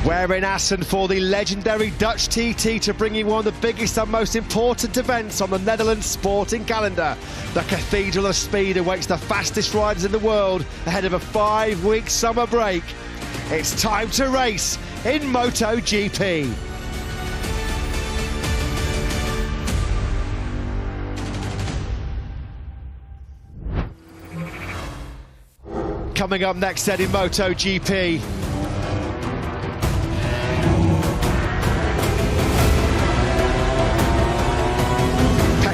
We're in Assen for the legendary Dutch TT to bring you one of the biggest and most important events on the Netherlands sporting calendar. The Cathedral of Speed awaits the fastest riders in the world ahead of a 5-week summer break. It's time to race in MotoGP. Coming up next then in MotoGP.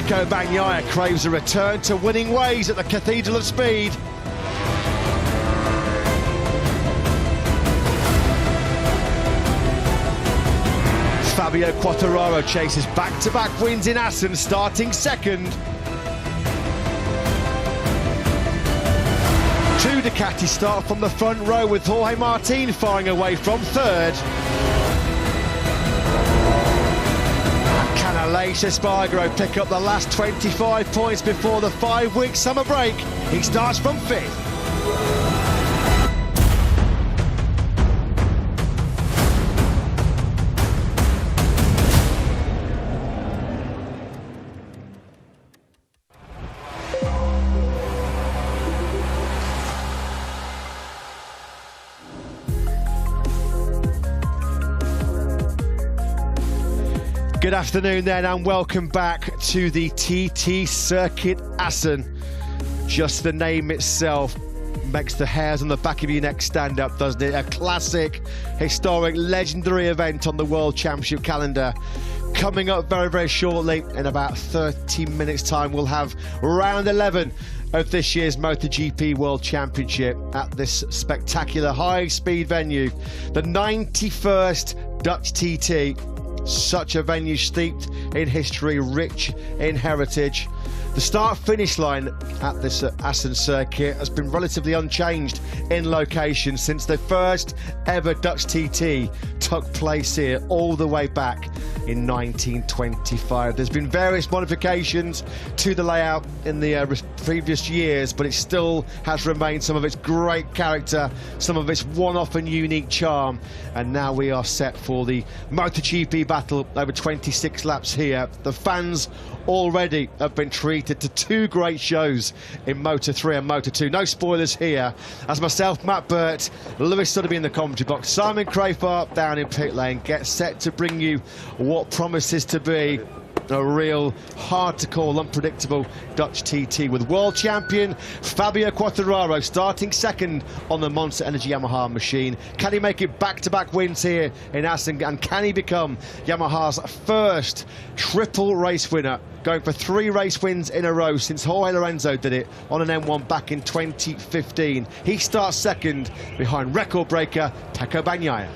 Bagnaia craves a return to winning ways at the Cathedral of Speed. Fabio Quartararo chases back-to-back wins in Assen, starting second. Two Ducati start from the front row with Jorge Martin firing away from third. Aleix Espargaro pick up the last 25 points before the 5-week summer break. He starts from fifth. Good afternoon then, and welcome back to the TT Circuit Assen. Just the name itself makes the hairs on the back of your neck stand up, doesn't it? A classic, historic, legendary event on the World Championship calendar. Coming up very, very shortly, in about 30 minutes time, we'll have round 11 of this year's MotoGP World Championship at this spectacular high-speed venue, the 91st Dutch TT. Such a venue steeped in history, rich in heritage. The start-finish line at this Assen circuit has been relatively unchanged in location since the first ever Dutch TT took place here all the way back in 1925. There's been various modifications to the layout in the previous years, but it still has remained some of its great character, some of its one-off and unique charm. And now we are set for the MotoGP battle over 26 laps here. The fans already have been treated to two great shows in Moto3 and Moto2. No spoilers here, as myself, Matt Burt, Lewis Sudderby in the commentary box, Simon Crafar down in pit lane, get set to bring you what promises to be a real hard-to-call, unpredictable Dutch TT, with world champion Fabio Quartararo starting second on the Monster Energy Yamaha machine. Can he make it back-to-back wins here in Assen, and can he become Yamaha's first triple race winner, going for 3 race wins in a row since Jorge Lorenzo did it on an M1 back in 2015. He starts second behind record breaker Pecco Bagnaia.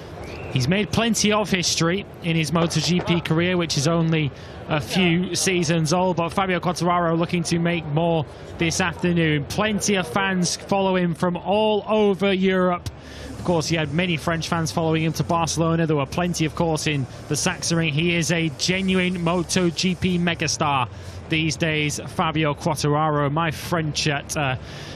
He's made plenty of history in his MotoGP career, which is only a few seasons old, but Fabio Quartararo looking to make more this afternoon. Plenty of fans follow him from all over Europe. Of course, he had many French fans following him to Barcelona. There were plenty, of course, in the Sachsenring. He is a genuine MotoGP megastar these days, Fabio Quartararo. My French at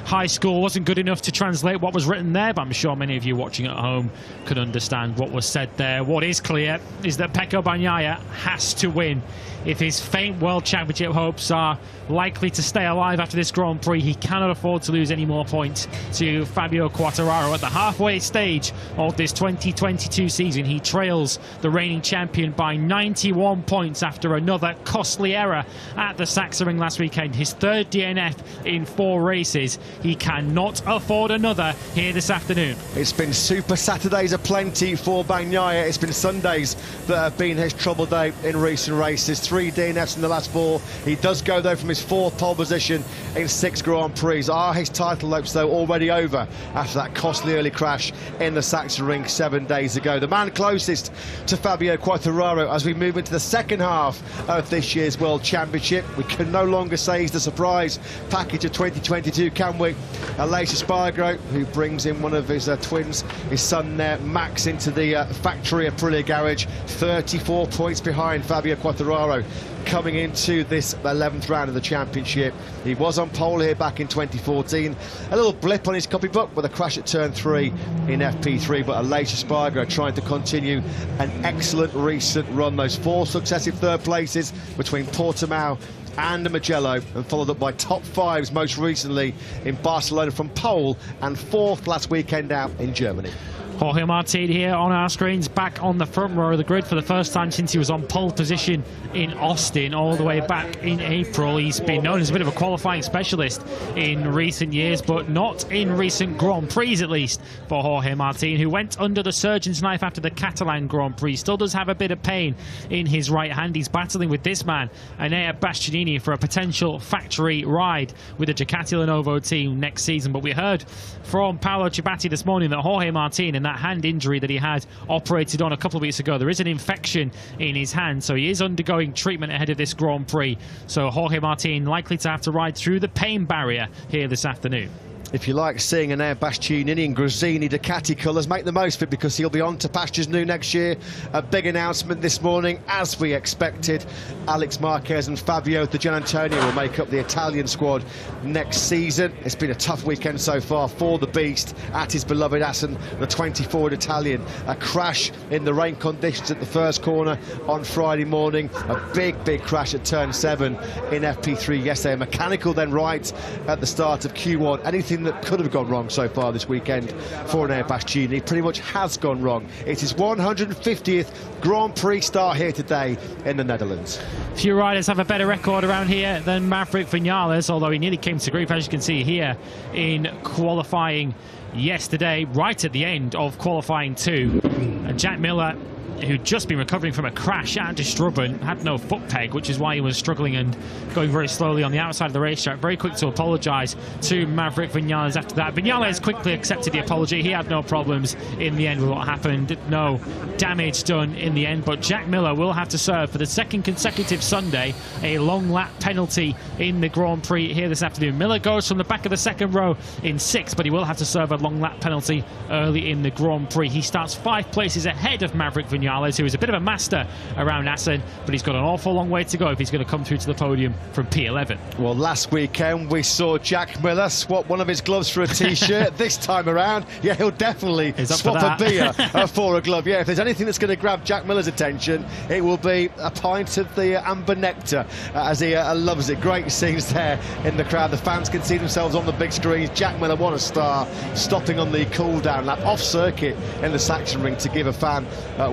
high school wasn't good enough to translate what was written there, but I'm sure many of you watching at home could understand what was said there. What is clear is that Pecco Bagnaia has to win. If his faint World Championship hopes are likely to stay alive after this Grand Prix, he cannot afford to lose any more points to Fabio Quartararo. At the halfway stage of this 2022 season, he trails the reigning champion by 91 points after another costly error at the Sachsenring last weekend. His third DNF in 4 races. He cannot afford another here this afternoon. It's been Super Saturdays aplenty for Bagnaia. It's been Sundays that have been his trouble day in recent races. 3 DNFs in the last 4. He does go though from his 4th pole position in 6 Grand Prix. Are his title hopes though already over after that costly early crash in the Sachsenring 7 days ago? The man closest to Fabio Quartararo as we move into the second half of this year's World Championship We can no longer say he's the surprise package of 2022, can we? Aleix Espargaro, who brings in one of his twins, his son there, Max, into the factory at Aprilia Garage, 34 points behind Fabio Quartararo, coming into this 11th round of the championship. He was on pole here back in 2014. A little blip on his copybook with a crash at turn 3 in FP3, but Aleix Espargaro trying to continue an excellent recent run. Those 4 successive third places between Portimao and Mugello, and followed up by top 5s most recently in Barcelona from pole, and 4th last weekend out in Germany. Jorge Martin here on our screens, back on the front row of the grid for the first time since he was on pole position in Austin all the way back in April. He's been known as a bit of a qualifying specialist in recent years, but not in recent Grand Prix, at least, for Jorge Martin, who went under the surgeon's knife after the Catalan Grand Prix. Still does have a bit of pain in his right hand. He's battling with this man, Enea Bastianini, for a potential factory ride with the Ducati Lenovo team next season. But we heard from Paolo Ciabatti this morning that Jorge Martin, and that hand injury that he had operated on a couple of weeks ago, there is an infection in his hand, so he is undergoing treatment ahead of this Grand Prix. So Jorge Martin likely to have to ride through the pain barrier here this afternoon. If you like seeing an Enea Bastianini in Gresini Ducati colours, make the most of it, because he'll be on to pastures new next year. A big announcement this morning, as we expected. Alex Marquez and Fabio Di Giannantonio will make up the Italian squad next season. It's been a tough weekend so far for the Beast at his beloved Assen, the 24 Italian. A crash in the rain conditions at the first corner on Friday morning. A big crash at turn 7 in FP3 yesterday. A mechanical then right at the start of Q1. Anything that could have gone wrong so far this weekend for Enea Bastianini pretty much has gone wrong. It's his 150th Grand Prix start here today in the Netherlands. Few riders have a better record around here than Maverick Vinales, although he nearly came to grief, as you can see here in qualifying yesterday, right at the end of qualifying 2. And Jack Miller, who'd just been recovering from a crash at Strubben, had no foot peg, which is why he was struggling and going very slowly on the outside of the racetrack. Very quick to apologise to Maverick Vinales after that. Vinales quickly accepted the apology. He had no problems in the end with what happened. No damage done in the end, but Jack Miller will have to serve for the second consecutive Sunday a long lap penalty in the Grand Prix here this afternoon. Miller goes from the back of the second row in 6th, but he will have to serve a long lap penalty early in the Grand Prix. He starts 5 places ahead of Maverick Vinales, who is a bit of a master around Assen, but he's got an awful long way to go if he's going to come through to the podium from P11. Well, last weekend we saw Jack Miller swap one of his gloves for a t-shirt. This time around, yeah, he'll definitely swap a beer for a glove. Yeah, if there's anything that's going to grab Jack Miller's attention, it will be a pint of the amber nectar, as he loves it. Great scenes there in the crowd. The fans can see themselves on the big screens. Jack Miller, what a star, stopping on the cool-down lap off circuit in the Sachsenring to give a fan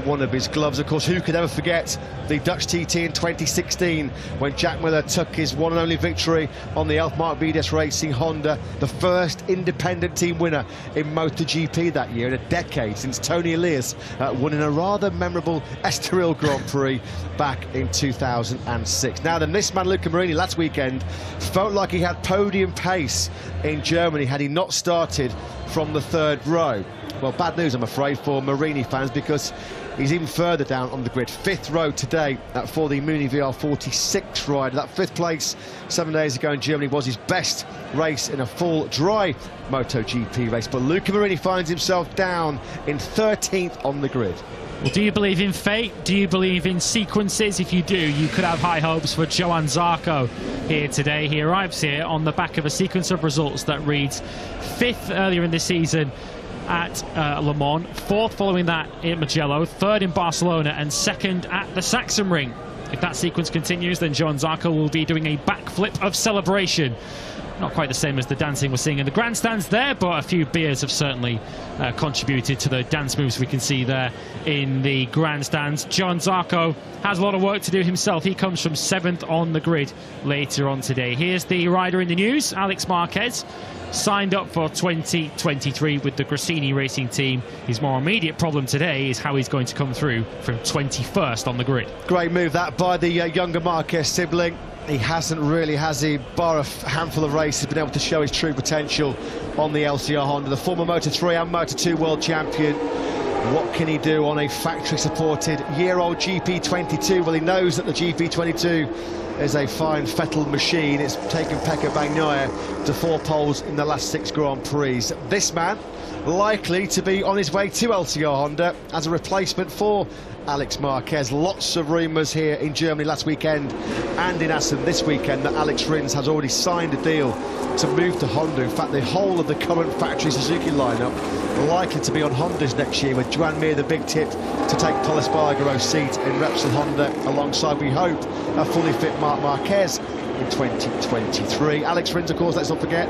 one of his gloves. Of course, who could ever forget the Dutch TT in 2016 when Jack Miller took his one and only victory on the Elfmark Vides Racing Honda, the first independent team winner in MotoGP that year in a decade, since Tony Elias won in a rather memorable Estoril Grand Prix back in 2006. Now then, this man Luca Marini last weekend felt like he had podium pace in Germany had he not started from the 3rd row. Well, bad news, I'm afraid, for Marini fans, because he's even further down on the grid. 5th row today for the Muni VR46 ride. That 5th place 7 days ago in Germany was his best race in a full dry MotoGP race. But Luca Marini finds himself down in 13th on the grid. Well, do you believe in fate? Do you believe in sequences? If you do, you could have high hopes for Johann Zarco here today. He arrives here on the back of a sequence of results that reads 5th earlier in the season at Le Mans, 4th following that in Mugello, 3rd in Barcelona, and 2nd at the Sachsenring. If that sequence continues, then Johann Zarco will be doing a backflip of celebration. Not quite the same as the dancing we're seeing in the grandstands there, but a few beers have certainly contributed to the dance moves we can see there in the grandstands. Johann Zarco has a lot of work to do himself. He comes from 7th on the grid later on today. Here's the rider in the news, Alex Marquez, signed up for 2023 with the Gresini Racing team. His more immediate problem today is how he's going to come through from 21st on the grid. Great move that by the younger Marquez sibling. He hasn't really, has he, bar a handful of races, been able to show his true potential on the LCR Honda. The former Moto3 and Moto2 world champion What can he do on a factory-supported year-old GP22? Well, he knows that the GP22 is a fine fettled machine. It's taken Pekka Bagnaia to 4 poles in the last 6 Grand Prix. This man likely to be on his way to LTR Honda as a replacement for Alex Marquez. Lots of rumours here in Germany last weekend and in Assen this weekend that Alex Rins has already signed a deal to move to Honda. In fact, the whole of the current factory Suzuki lineup likely to be on Hondas next year, with Joan Mir the big tip to take Pol Espargaro's seat in Repsol Honda alongside, we hope, a fully fit Marc Marquez in 2023. Alex Rins, of course, let's not forget,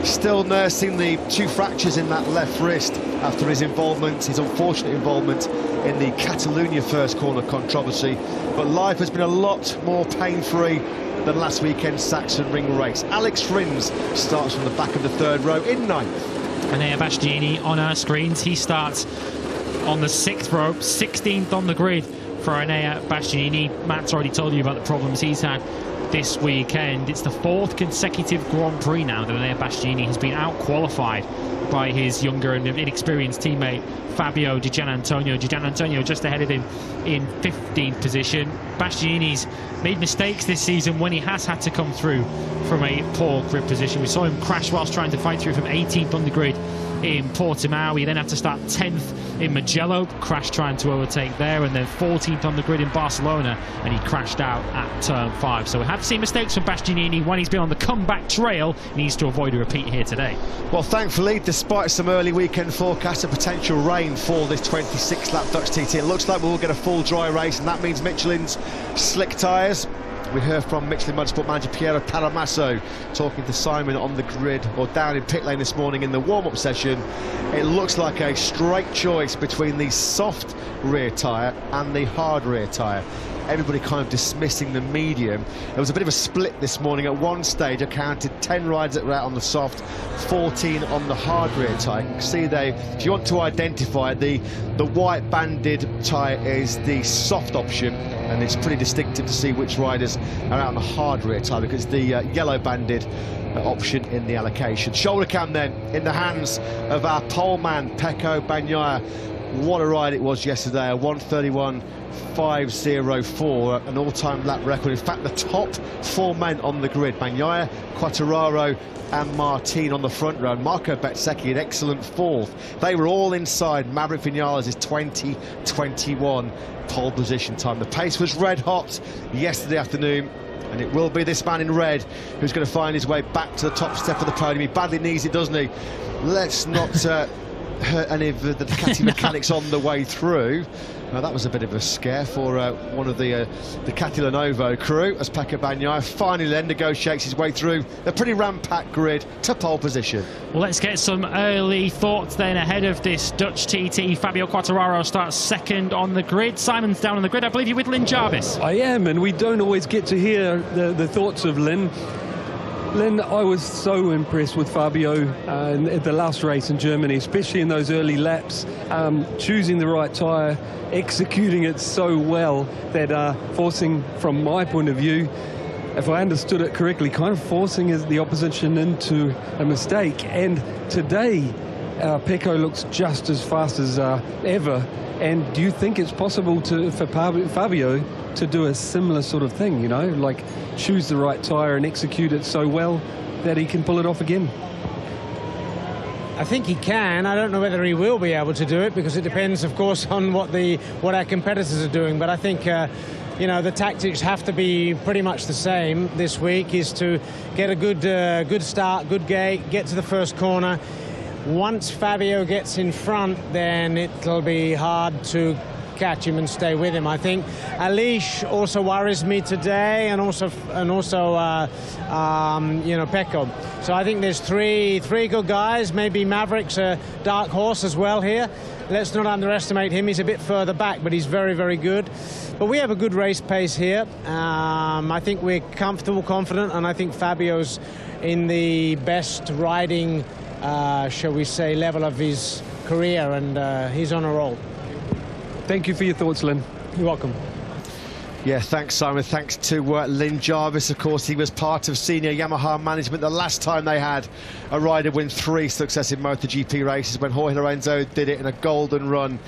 still nursing the 2 fractures in that left wrist after his unfortunate involvement in the Catalonia first corner controversy. But life has been a lot more pain-free than last weekend's Saxon ring race. Alex Rins starts from the back of the 3rd row in 9th. Enea Bastianini on our screens. He starts on the 6th row, 16th on the grid for Enea Bastianini. Matt's already told you about the problems he's had this weekend. It's the 4th consecutive Grand Prix now that Enea Bastianini has been out-qualified by his younger and inexperienced teammate Fabio Di Giannantonio. Di Giannantonio just ahead of him in 15th position. Bastianini's made mistakes this season when he has had to come through from a poor grid position. We saw him crash whilst trying to fight through from 18th on the grid in Portimao. He then had to start 10th in Mugello, crashed trying to overtake there, and then 14th on the grid in Barcelona, and he crashed out at turn 5. So we have seen mistakes from Bastianini when he's been on the comeback trail. He needs to avoid a repeat here today. Well, thankfully, despite some early weekend forecasts of potential rain for this 26-lap Dutch TT, it looks like we'll get a full dry race, and that means Michelin's slick tyres. We heard from Michelin Motorsport manager Piero Paramasso talking to Simon on the grid, or down in pit lane this morning in the warm-up session. It looks like a straight choice between the soft rear tyre and the hard rear tyre. Everybody kind of dismissing the medium. There was a bit of a split this morning. At one stage I counted 10 riders that were out on the soft, 14 on the hard rear tyre. You can see there, if you want to identify, the white banded tyre is the soft option, and it's pretty distinctive to see which riders are out on the hard rear tyre, because the yellow banded option in the allocation. Shoulder cam then in the hands of our pole man Pecco Bagnaia. What a ride it was yesterday, a 1:31.504, an all-time lap record. In fact, the top 4 men on the grid, Bagnaia, Quartararo and Martin on the front row, Marco Bezzecchi an excellent 4th. They were all inside Maverick Vinales' 2021 pole position time. The pace was red hot yesterday afternoon, and it will be this man in red who's going to find his way back to the top step of the podium. He badly needs it, doesn't he? Let's not hurt any of the Ducati mechanics on the way through. Now, that was a bit of a scare for one of the Ducati Lenovo crew, as Pecco Bagnaia finally then negotiates his way through the pretty ram-packed grid to pole position. Well, let's get some early thoughts then ahead of this Dutch TT. Fabio Quartararo starts 2nd on the grid. Simon's down on the grid. I believe you're with Lynn Jarvis. I am, and we don't always get to hear the thoughts of Lynn. Lynn, I was so impressed with Fabio at the last race in Germany, especially in those early laps, choosing the right tyre, executing it so well that forcing, from my point of view, if I understood it correctly, kind of forcing the opposition into a mistake. And today, Pecco looks just as fast as ever. And do you think it's possible for Fabio to do a similar sort of thing, you know, like choose the right tyre and execute it so well that he can pull it off again? I think he can. I don't know whether he will be able to do it, because it depends, of course, on what our competitors are doing. But I think you know, the tactics have to be pretty much the same this week, is to get a good start, good gate, get to the first corner. Once Fabio gets in front, then it'll be hard to catch him and stay with him. I think Alish also worries me today, and also you know, Pecco. So I think there's three good guys. Maybe Maverick's a dark horse as well here. Let's not underestimate him. He's a bit further back, but he's very, very good. But we have a good race pace here. I think we're comfortable, confident, and I think Fabio's in the best riding, shall we say, level of his career, and he's on a roll. Thank you for your thoughts, Lynn. You're welcome. Yeah, thanks, Simon. Thanks to Lynn Jarvis. Of course, he was part of senior Yamaha management the last time they had a rider win 3 successive MotoGP races, when Jorge Lorenzo did it in a golden run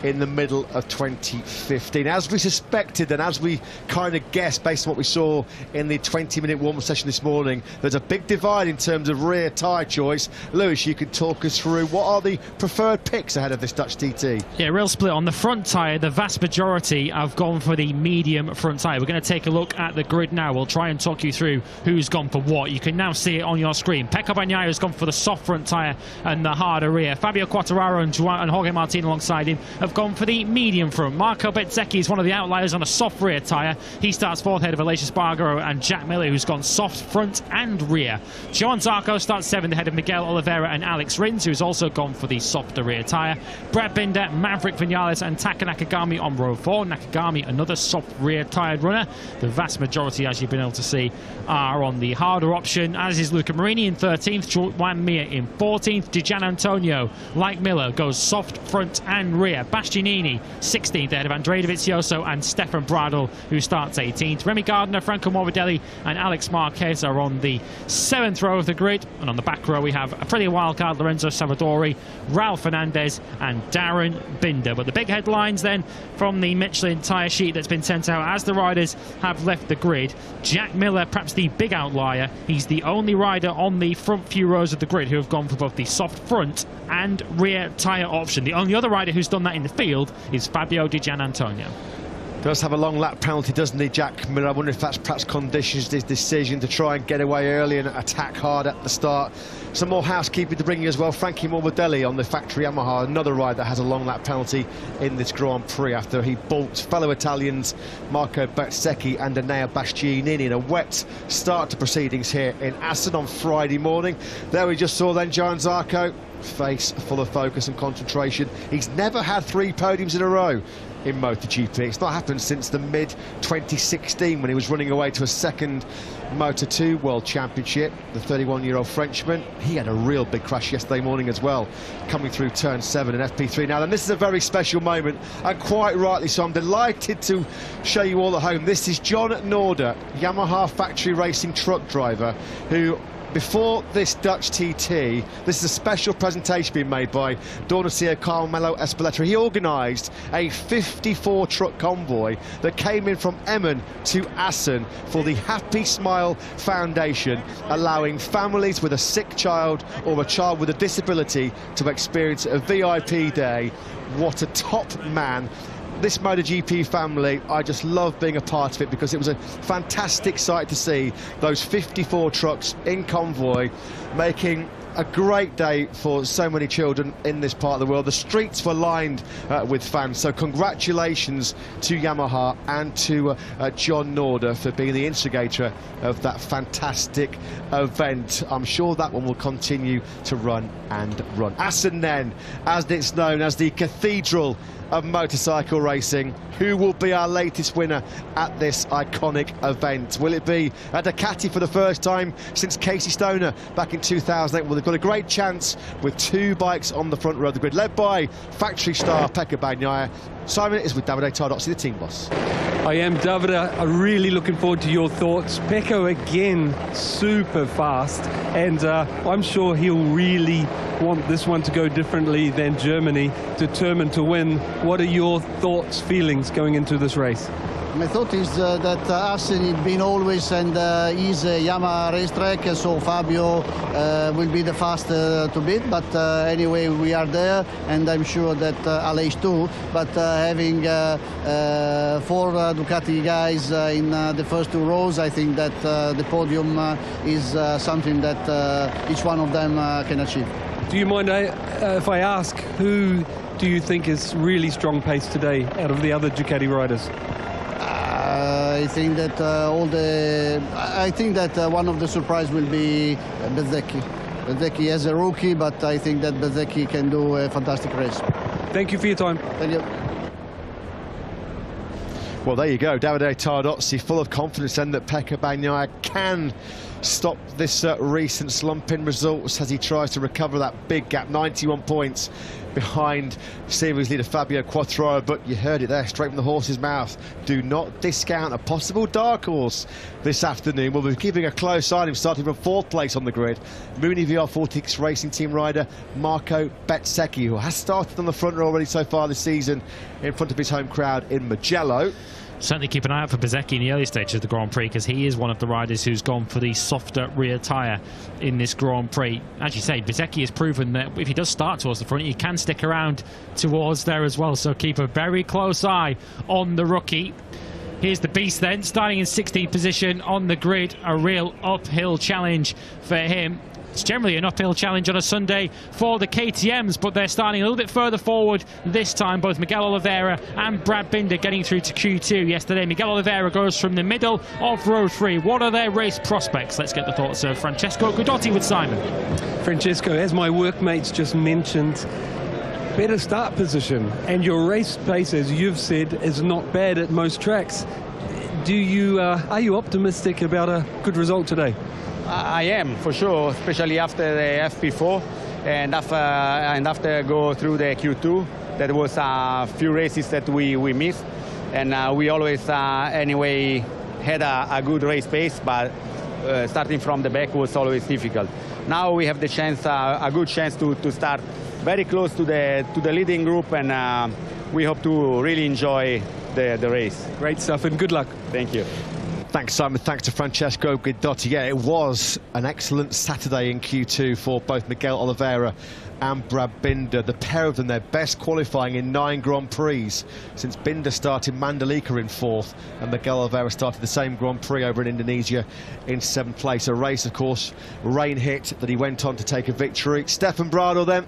in the middle of 2015. As we suspected and as we kind of guessed based on what we saw in the 20-minute warm-up session this morning, there's a big divide in terms of rear tyre choice. Lewis, you could talk us through what are the preferred picks ahead of this Dutch TT? Yeah, real split. On the front tyre, the vast majority have gone for the medium front tyre. We're going to take a look at the grid now. We'll try and talk you through who's gone for what. You can now see it on your screen. Pecco Bagnaia has gone for the soft front tyre and the harder rear. Fabio Quartararo and Jorge Martin alongside him have gone for the medium front. Marco Bezzecchi is one of the outliers on a soft rear tyre. He starts 4th ahead of Aleix Espargaro and Jack Miller, who's gone soft front and rear. Johan Zarco starts 7th ahead of Miguel Oliveira and Alex Rins, who's also gone for the softer rear tyre. Brad Binder, Maverick Vinales and Taka Nakagami on row 4. Nakagami, another soft rear tyred runner. The vast majority, as you've been able to see, are on the harder option, as is Luca Marini in 13th, Juan Mir in 14th. Di Gianantonio, like Miller, goes soft front and rear. Bastianini 16th ahead of Andrea Dovizioso and Stefan Bradl, who starts 18th. Remy Gardner, Franco Morbidelli and Alex Marquez are on the 7th row of the grid, and on the back row we have Freddie Wildcard, Lorenzo Savadori, Ralph Fernandez and Darren Binder. But the big headlines then from the Michelin tyre sheet that's been sent out as the riders have left the grid. Jack Miller, perhaps the big outlier. He's the only rider on the front few rows of the grid who have gone for both the soft front and rear tyre option. The only other rider who's done that in the field is Fabio Di Gianantonio. Does have a long lap penalty, doesn't he, Jack Miller? I wonder if that's perhaps conditions his decision to try and get away early and attack hard at the start. Some more housekeeping to bring you as well. Frankie Morbidelli on the factory Yamaha, another rider that has a long lap penalty in this Grand Prix after he balked fellow Italians Marco Bezzecchi and Enea Bastianini in a wet start to proceedings here in Assen on Friday morning. There we just saw then Johan Zarco, face full of focus and concentration. He's never had 3 podiums in a row in MotoGP. It's not happened since the mid-2016 when he was running away to a second Moto2 World Championship. The 31-year-old Frenchman, he had a real big crash yesterday morning as well, coming through turn 7 in FP3. Now, and this is a very special moment, and quite rightly so. I'm delighted to show you all at home. This is John Norder, Yamaha factory racing truck driver, who before this Dutch TT, this is a special presentation being made by Dornacia Carmelo Espeleta. He organised a 54 truck convoy that came in from Emmen to Assen for the Happy Smile Foundation, allowing families with a sick child or a child with a disability to experience a VIP day. What a top man. This MotoGP family, I just love being a part of it because it was a fantastic sight to see those 54 trucks in convoy making a great day for so many children in this part of the world. The streets were lined with fans, so congratulations to Yamaha and to John Norder for being the instigator of that fantastic event. I'm sure that one will continue to run and run. Assen then, as it's known as the cathedral of motorcycle racing. Who will be our latest winner at this iconic event? Will it be a Ducati for the first time since Casey Stoner back in 2008? Well, they've got a great chance with 2 bikes on the front row of the grid, led by factory star Pecco Bagnaia. Simon is with Davide Tardozzi, the team boss. I am, Davide. I'm really looking forward to your thoughts. Pecco again, super fast, and I'm sure he'll really want this one to go differently than Germany, determined to win. What are your thoughts, feelings going into this race? My thought is that Assen has been always and is a Yamaha racetrack, so Fabio will be the fastest to beat. But anyway, we are there, and I'm sure that Aleix too. But having 4 Ducati guys in the first 2 rows, I think that the podium is something that each one of them can achieve. Do you mind if I ask who do you think is really strong pace today out of the other Ducati riders? I think that one of the surprise will be Bezzecchi. Bezzecchi as a rookie, but I think that Bezzecchi can do a fantastic race. Thank you for your time. Thank you. Well, there you go, Davide Tardozzi, full of confidence then that Pecco Bagnaia can stop this recent slump in results as he tries to recover that big gap, 91 points behind series leader Fabio Quartararo, but you heard it there, straight from the horse's mouth. Do not discount a possible dark horse this afternoon. We'll be keeping a close eye on him, starting from 4th place on the grid. Mooney VR46 Racing Team rider Marco Bezzecchi, who has started on the front row already so far this season in front of his home crowd in Mugello. Certainly keep an eye out for Bezzecchi in the early stages of the Grand Prix, because he is one of the riders who's gone for the softer rear tyre in this Grand Prix. As you say, Bezzecchi has proven that if he does start towards the front, he can stick around towards there as well. So keep a very close eye on the rookie. Here's the beast then, starting in 16th position on the grid. A real uphill challenge for him. It's generally an uphill challenge on a Sunday for the KTMs, but they're starting a little bit further forward this time. Both Miguel Oliveira and Brad Binder getting through to Q2 yesterday. Miguel Oliveira goes from the middle of row 3. What are their race prospects? Let's get the thoughts of Francesco Guidotti with Simon. Francesco, as my workmates just mentioned, better start position, and your race pace, as you've said, is not bad at most tracks. Are you optimistic about a good result today? I am, for sure, especially after the FP4 and after go through the Q2. There was a few races that we missed, and we always anyway had a good race pace, but starting from the back was always difficult. Now we have the chance, a good chance to start very close to the leading group, and we hope to really enjoy the race. Great stuff, and good luck. Thank you. Thanks, Simon. Thanks to Francesco Guidotti. Yeah, it was an excellent Saturday in Q2 for both Miguel Oliveira and Brad Binder. The pair of them, their best qualifying in 9 Grand Prix since Binder started Mandalika in 4th and Miguel Oliveira started the same Grand Prix over in Indonesia in 7th place. A race, of course, rain hit that he went on to take a victory. Stefan Bradl then,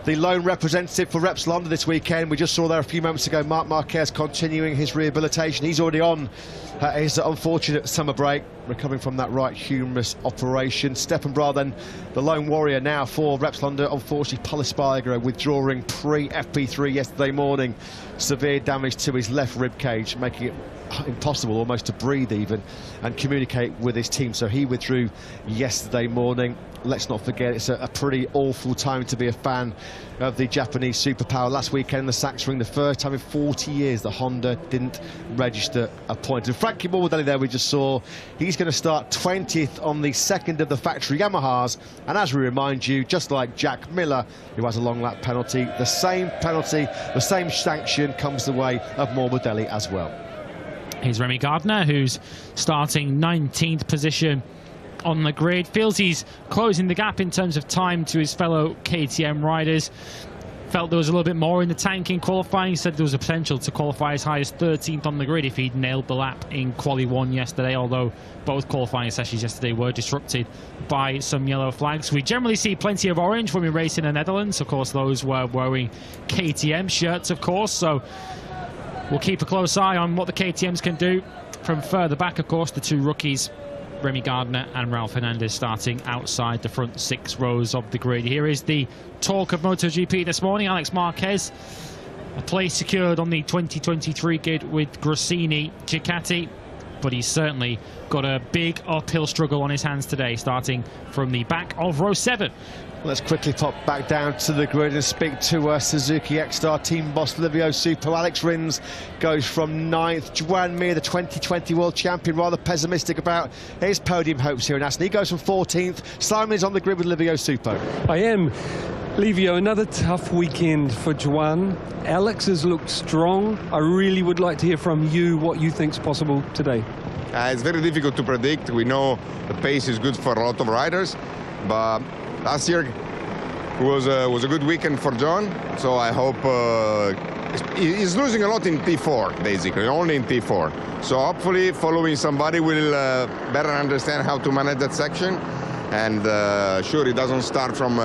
the lone representative for Repsol this weekend. We just saw there a few moments ago Marc Marquez continuing his rehabilitation. He's already on his unfortunate summer break, recovering from that right humerus operation. Stefan Bradl then, the lone warrior now for Repsol. Unfortunately, Pol Espargaro withdrawing pre-FP3 yesterday morning. Severe damage to his left rib cage, making it impossible almost to breathe even and communicate with his team. So he withdrew yesterday morning. Let's not forget, it's a pretty awful time to be a fan of the Japanese superpower. Last weekend, the Sachsenring, the first time in 40 years that Honda didn't register a point. And Frankie Morbidelli there we just saw, he's going to start 20th on the second of the factory Yamahas. And as we remind you, just like Jack Miller, who has a long lap penalty, the same penalty, the same sanction comes the way of Morbidelli as well. Here's Remy Gardner, who's starting 19th position on the grid. Feels he's closing the gap in terms of time to his fellow KTM riders. Felt there was a little bit more in the tank in qualifying. He said there was a potential to qualify as high as 13th on the grid if he'd nailed the lap in Quali 1 yesterday, although both qualifying sessions yesterday were disrupted by some yellow flags. We generally see plenty of orange when we race in the Netherlands. Of course, those were wearing KTM shirts, of course, so we'll keep a close eye on what the KTMs can do. From further back, of course, the 2 rookies, Remy Gardner and Ralph Hernandez, starting outside the front 6 rows of the grid. Here is the talk of MotoGP this morning, Alex Marquez. A place secured on the 2023 grid with Gresini Ducati, but he's certainly got a big uphill struggle on his hands today, starting from the back of row 7. Let's quickly pop back down to the grid and speak to Suzuki X-Star team boss Livio Suppo. Alex Rins goes from 9th. Joan Mir, the 2020 world champion, rather pessimistic about his podium hopes here in Assen. He goes from 14th. Simon is on the grid with Livio Suppo. I am. Livio, another tough weekend for Joan. Alex has looked strong. I really would like to hear from you what you think's possible today. It's very difficult to predict. We know the pace is good for a lot of riders, but last year was a good weekend for John, so I hope he's losing a lot in T4, basically, only in T4. So hopefully following somebody will better understand how to manage that section. And sure, he doesn't start from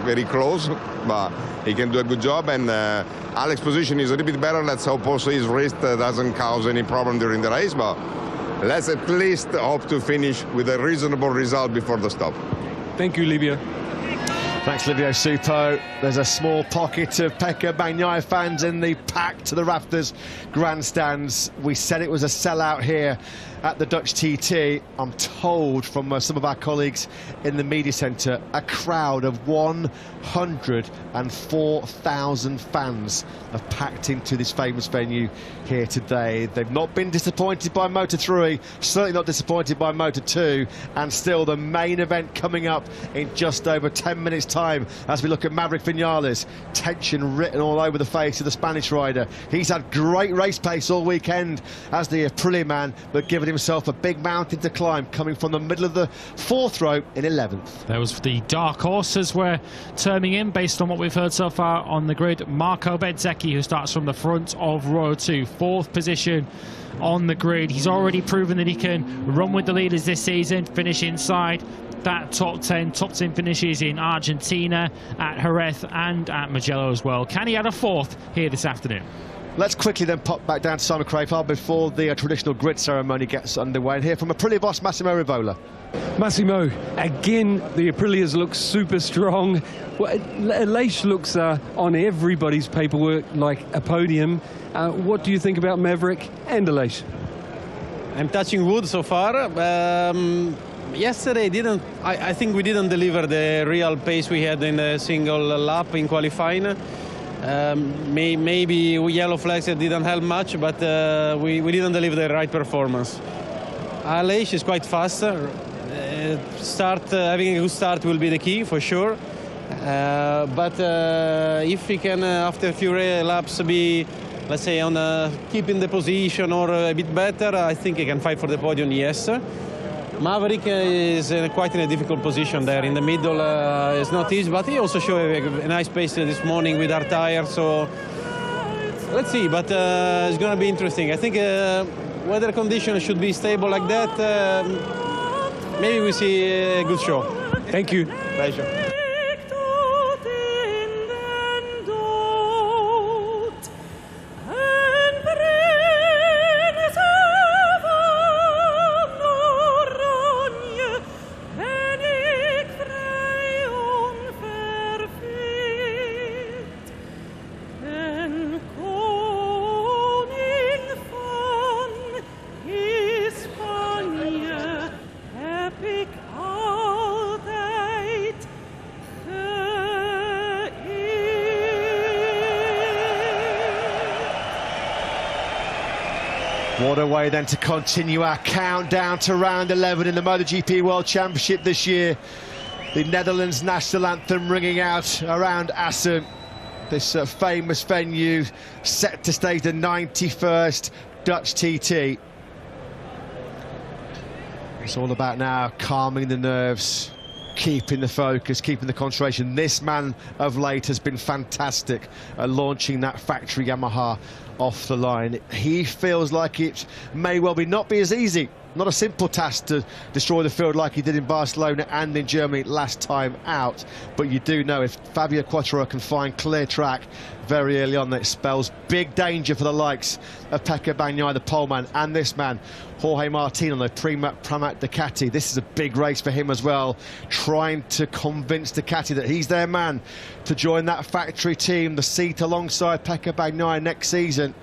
very close, but he can do a good job. And Alex's position is a little bit better. Let's hope also his wrist doesn't cause any problem during the race, but let's at least hope to finish with a reasonable result before the stop. Thank you, Livio. Thanks, Livio Supo. There's a small pocket of Pekka Bagnaia fans in the pack to the rafters grandstands. We said it was a sellout here at the Dutch TT. I'm told from some of our colleagues in the media centre, a crowd of 104,000 fans have packed into this famous venue here today. They've not been disappointed by Moto 3, certainly not disappointed by Moto 2, and still the main event coming up in just over 10 minutes time as we look at Maverick Vinales. Tension written all over the face of the Spanish rider. He's had great race pace all weekend as the Aprilia man, but given himself a big mountain to climb, coming from the middle of the fourth row in 11th. There was the dark horses we're terming in based on what we've heard so far on the grid. Marco Bezzecchi, who starts from the front of row 2, 4th position on the grid. He's already proven that he can run with the leaders this season, finish inside that top 10 finishes in Argentina, at Jerez and at Mugello as well. Can he add a 4th here this afternoon? Let's quickly then pop back down to Simon Crafar before the traditional grid ceremony gets underway, and hear from Aprilia boss Massimo Rivola. Massimo, again, the Aprilias look super strong. Well, Aleix looks on everybody's paperwork like a podium. What do you think about Maverick and Aleix? I'm touching wood so far. Yesterday, I think we didn't deliver the real pace we had in the single lap in qualifying. Maybe yellow flags didn't help much, but we didn't deliver the right performance. Aleix is quite fast. Having a good start will be the key for sure. But if he can, after a few laps, be, let's say, on keeping the position or a bit better, I think he can fight for the podium. Yes. Maverick is quite in a difficult position there in the middle. It's not easy, but he also showed a nice pace this morning with our tires. So let's see, but it's going to be interesting. I think weather conditions should be stable like that. Maybe we see a good show. Thank you. Pleasure. What a way then to continue our countdown to round 11 in the MotoGP World Championship this year. The Netherlands national anthem ringing out around Assen, this famous venue set to stage the 91st Dutch TT. It's all about now calming the nerves, keeping the focus, keeping the concentration. This man of late has been fantastic at launching that factory Yamaha off the line. He feels like it may well not be as easy, not a simple task to destroy the field like he did in Barcelona and in Germany last time out, but you do know if Fabio Quartararo can find clear track very early on, that spells big danger for the likes of Pekka Bagnaia, the poleman, and this man Jorge Martin on the Pramac Ducati. This is a big race for him as well, trying to convince Ducati that he's their man to join that factory team, the seat alongside Pekka Bagnaia next season.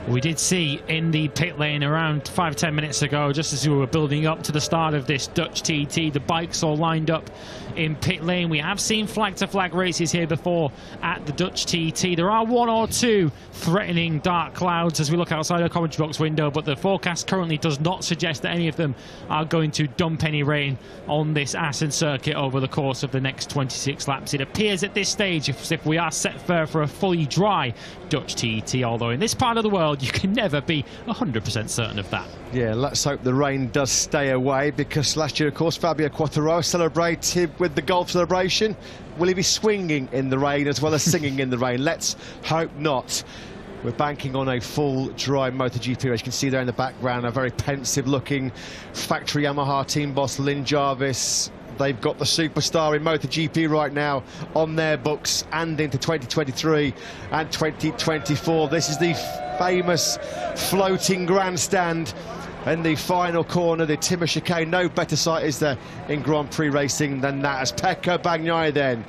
We did see in the pit lane around 5-10 minutes ago, just as we were building up to the start of this Dutch TT, the bikes all lined up in pit lane. We have seen flag-to-flag races here before at the Dutch TT. There are one or two threatening dark clouds as we look outside our commentary box window, but the forecast currently does not suggest that any of them are going to dump any rain on this Assen circuit over the course of the next 26 laps. It appears at this stage as if we are set for a fully dry Dutch TT, although in this part of the world you can never be 100% certain of that. Yeah, let's hope the rain does stay away, because last year, of course, Fabio Quartararo celebrated with the golf celebration. Will he be swinging in the rain as well as singing in the rain? Let's hope not. We're banking on a full dry MotoGP race. You can see there in the background a very pensive-looking factory Yamaha team boss, Lynn Jarvis. They've got the superstar in MotoGP right now on their books and into 2023 and 2024. This is the famous floating grandstand in the final corner, the timber chicane. No better sight is there in Grand Prix racing than that, as Pecco Bagnaia then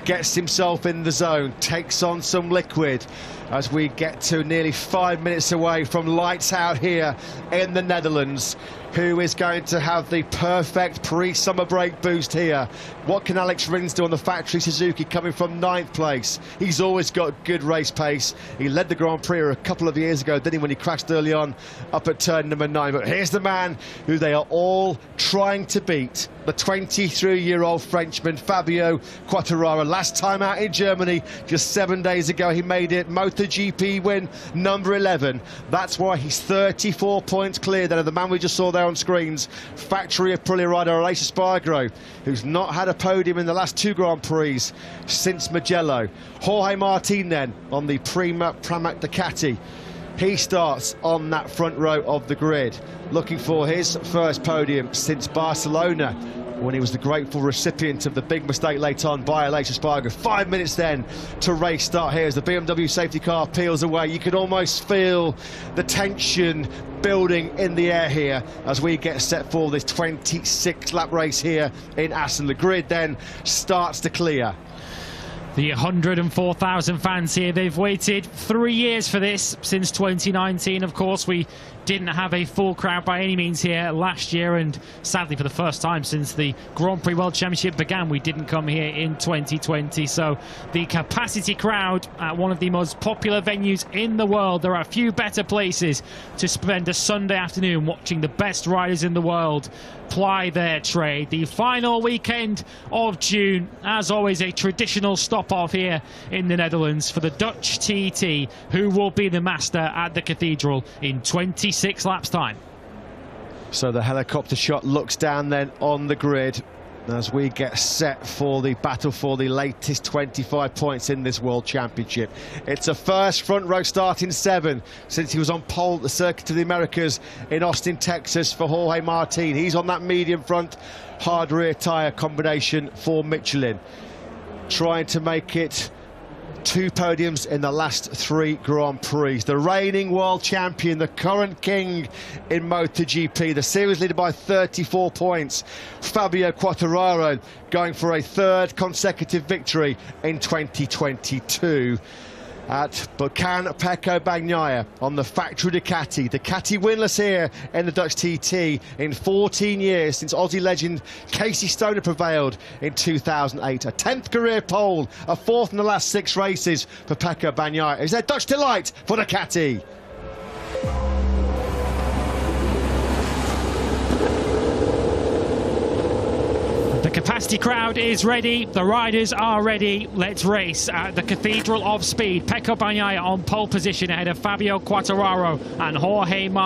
gets himself in the zone, takes on some liquid as we get to nearly 5 minutes away from lights out here in the Netherlands. Who is going to have the perfect pre-summer break boost here? What can Alex Rins do on the factory Suzuki, coming from 9th place? He's always got good race pace. He led the Grand Prix a couple of years ago, didn't he, when he crashed early on up at turn number 9. But here's the man who they are all trying to beat, the 23-year-old Frenchman, Fabio Quartararo. Last time out in Germany, just 7 days ago, he made it. MotoGP win number 11. That's why he's 34 points clear then of the man we just saw there on screens, factory Aprilia rider Aleix Espargaro, who's not had a podium in the last 2 Grand Prix since Mugello. Jorge Martin then on the Prima Pramac Ducati. He starts on that front row of the grid, looking for his first podium since Barcelona, when he was the grateful recipient of the big mistake late on by Aleix Espargaro. 5 minutes then to race start here as the BMW safety car peels away. You can almost feel the tension building in the air here as we get set for this 26-lap race here in Assen. The grid then starts to clear. The 104,000 fans here, they've waited 3 years for this, since 2019. Of course, we didn't have a full crowd by any means here last year, and sadly for the first time since the Grand Prix World Championship began, we didn't come here in 2020. So the capacity crowd at one of the most popular venues in the world. There are a few better places to spend a Sunday afternoon watching the best riders in the world ply their trade. The final weekend of June, as always, a traditional stop-off here in the Netherlands for the Dutch TT, who will be the master at the Cathedral in 26 laps time. So the helicopter shot looks down then on the grid as we get set for the battle for the latest 25 points in this World Championship. It's a first front row start in 7 since he was on pole at the Circuit of the Americas in Austin, Texas for Jorge Martin. He's on that medium front, hard rear tyre combination for Michelin, trying to make it 2 podiums in the last 3 Grand Prix. The reigning world champion, the current king in MotoGP, the series leader by 34 points, Fabio Quartararo, going for a 3rd consecutive victory in 2022. But can Pecco Bagnaia on the factory Ducati? Ducati winless here in the Dutch TT in 14 years since Aussie legend Casey Stoner prevailed in 2008. A 10th career pole, a 4th in the last 6 races for Pecco Bagnaia. Is there Dutch delight for Ducati? The capacity crowd is ready, the riders are ready. Let's race at the Cathedral of Speed. Pecco Bagnaia on pole position ahead of Fabio Quartararo and Jorge Martin.